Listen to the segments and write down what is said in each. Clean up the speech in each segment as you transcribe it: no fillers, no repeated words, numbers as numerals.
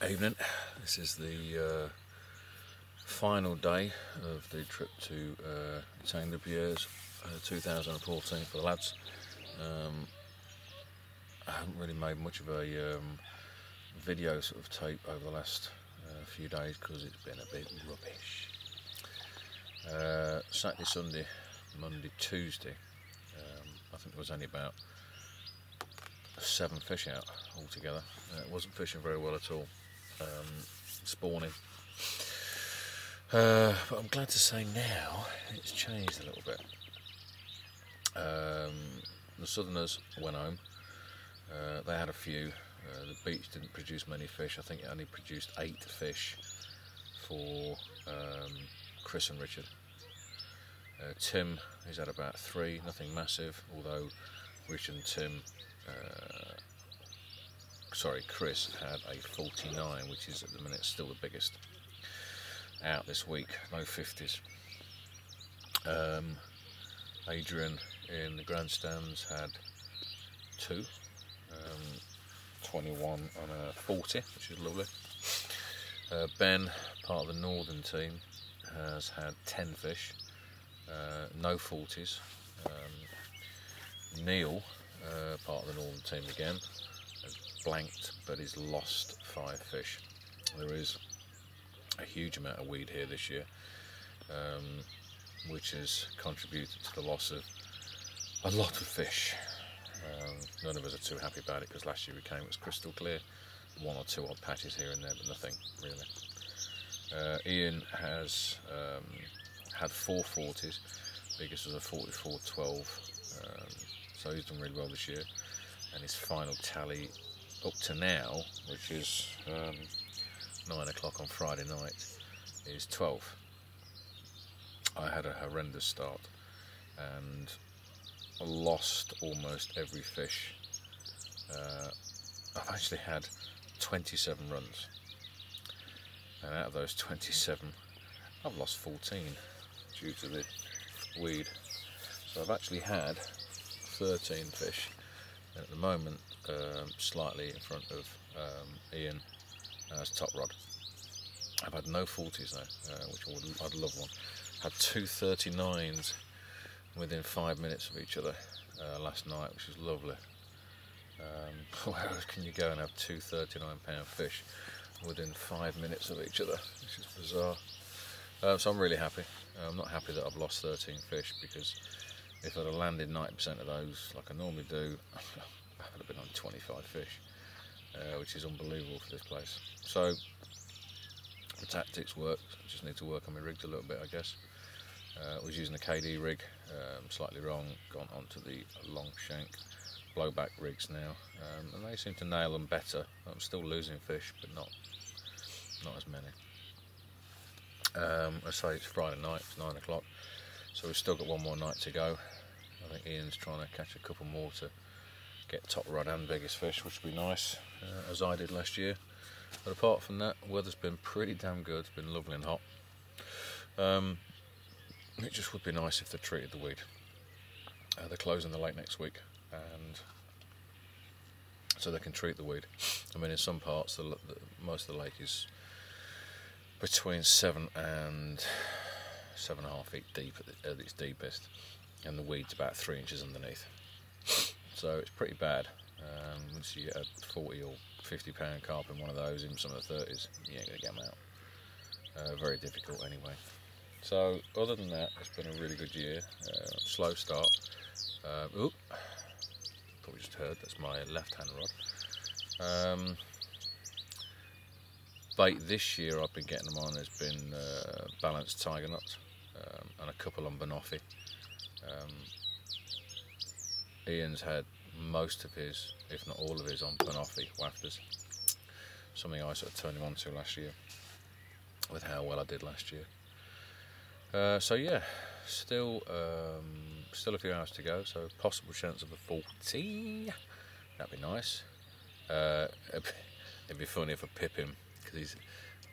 Evening. This is the final day of the trip to Etang, Pierres 2014 for the lads. I haven't really made much of a video sort of tape over the last few days because it's been a bit rubbish. Saturday, Sunday, Monday, Tuesday, I think there was only about 7 fish out altogether. It wasn't fishing very well at all, spawning. But I'm glad to say now it's changed a little bit. The southerners went home. They had a few. The beach didn't produce many fish. I think it only produced 8 fish for Chris and Richard. Tim, he's had about 3, nothing massive, although Richard and Tim, Chris had a 49, which is at the minute still the biggest out this week, no 50s. Adrian in the grandstands had 2, 21 and a 40, which is lovely. Ben, part of the northern team, has had 10 fish, no 40s. Neil, part of the northern team again, has blanked, but he's lost 5 fish. There is a huge amount of weed here this year, which has contributed to the loss of a lot of fish. None of us are too happy about it because last year it was crystal clear. 1 or 2 odd patches here and there, but nothing really. Ian has had 4 40s. Biggest was a 44-12. So he's done really well this year, and his final tally up to now, which is 9 o'clock on Friday night, is 12. I had a horrendous start and lost almost every fish. I've actually had 27 runs, and out of those 27 I've lost 14 due to the weed. So I've actually had 13 fish, and at the moment slightly in front of Ian as top rod. I've had no 40s though, which I'd love one. Had 2 39s within 5 minutes of each other last night, which is lovely. Where else can you go and have 2 39-pound fish within 5 minutes of each other, which is bizarre. So I'm really happy. I'm not happy that I've lost 13 fish, because if I'd have landed 90% of those like I normally do, I'd have been on 25 fish, which is unbelievable for this place. So the tactics work. I just need to work on my rigs a little bit, I guess. I was using a KD rig, slightly wrong, gone onto the long shank blowback rigs now, and they seem to nail them better. I'm still losing fish, but not as many. I say it's Friday night, it's 9 o'clock, so we've still got 1 more night to go. I think Ian's trying to catch a couple more to get top rod and biggest fish, which would be nice, as I did last year. But apart from that, weather's been pretty damn good. It's been lovely and hot. It just would be nice if they treated the weed. They're closing the lake next week, and so they can treat the weed. I mean, in some parts, most of the lake is between 7 and 7.5 feet deep at its deepest, and the weed's about 3 inches underneath. So it's pretty bad. Once you get a 40 or 50-pound carp in one of those, in some of the 30s, you ain't going to get them out. Very difficult anyway. So other than that, it's been a really good year. Slow start. Probably just heard, that's my left-hand rod. Bait this year I've been getting them on has been balanced tiger nut, and a couple on banoffee. Ian's had most of his, if not all of his, on banoffee wafters. Something I sort of turned him on to last year with how well I did last year. So yeah, still a few hours to go, so possible chance of a 40. That'd be nice. It'd be funny if I pip him, because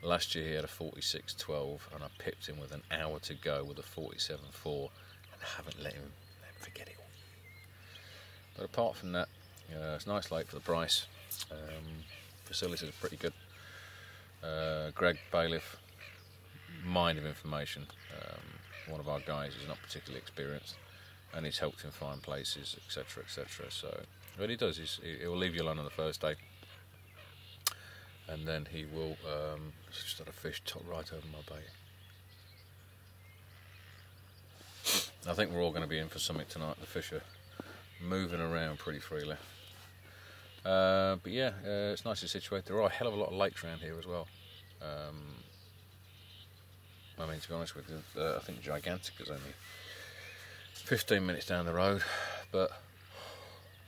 last year he had a 46-12 and I pipped him with an hour to go with a 47-4, and I haven't let him forget it all. But apart from that, it's a nice lake for the price. Facilities are pretty good. Greg Bailiff, mine of information. One of our guys is not particularly experienced, and he's helped him find places, etc., etc. So what he does is he will leave you alone on the first day, and then he will just had a fish top right over my bait. I think we're all going to be in for something tonight. The fish are moving around pretty freely. But yeah, it's nicely situated. There are a hell of a lot of lakes around here as well. I mean, to be honest with you, I think Gigantic is only 15 minutes down the road, but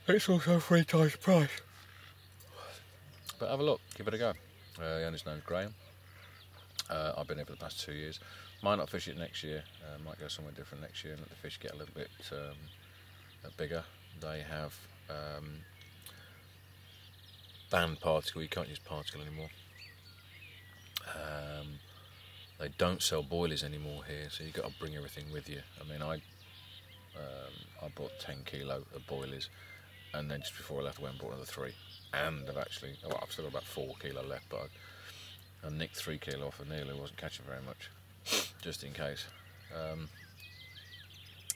it's also 3 times the price. But have a look, give it a go. The owner's name's Graham. I've been here for the past 2 years. Might not fish it next year, might go somewhere different next year and let the fish get a little bit bigger. They have banned particle, you can't use particle anymore. They don't sell boilies anymore here, so you've got to bring everything with you. I mean, I bought 10 kilo of boilies, and then just before I left I went and bought another 3. And I've actually, well, I've still got about 4 kilo left, but I nicked 3 kilo off of Neil, who wasn't catching very much, just in case.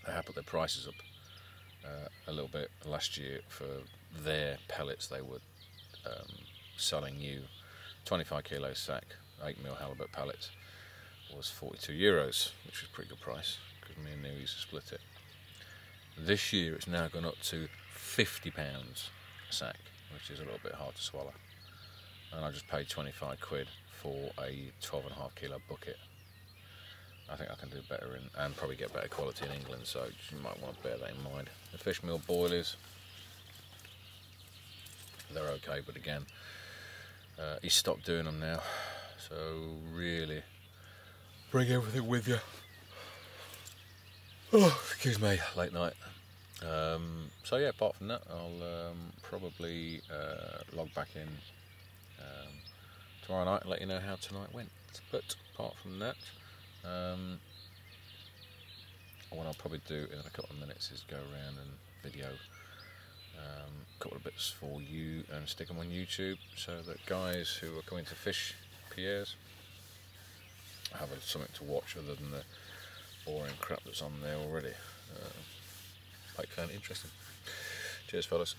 They have put their prices up a little bit last year for their pellets. They were selling you 25 kilo sack, 8mm halibut pellets, was €42, which was a pretty good price because me and Neil used to split it. This year it's now gone up to £50 a sack, which is a little bit hard to swallow. And I just paid 25 quid for a 12.5 kilo bucket. I think I can do better and probably get better quality in England, so you might want to bear that in mind. The fish meal boilies, they're okay, but again, he's stopped doing them now, so really bring everything with you. Oh, excuse me, late night. So yeah, apart from that, I'll probably log back in tomorrow night and let you know how tonight went. But apart from that, what I'll probably do in a couple of minutes is go around and video a couple of bits for you and stick them on YouTube, so that guys who are coming to fish Pierres have something to watch other than the boring crap that's on there already. Might find it interesting. Cheers, fellas.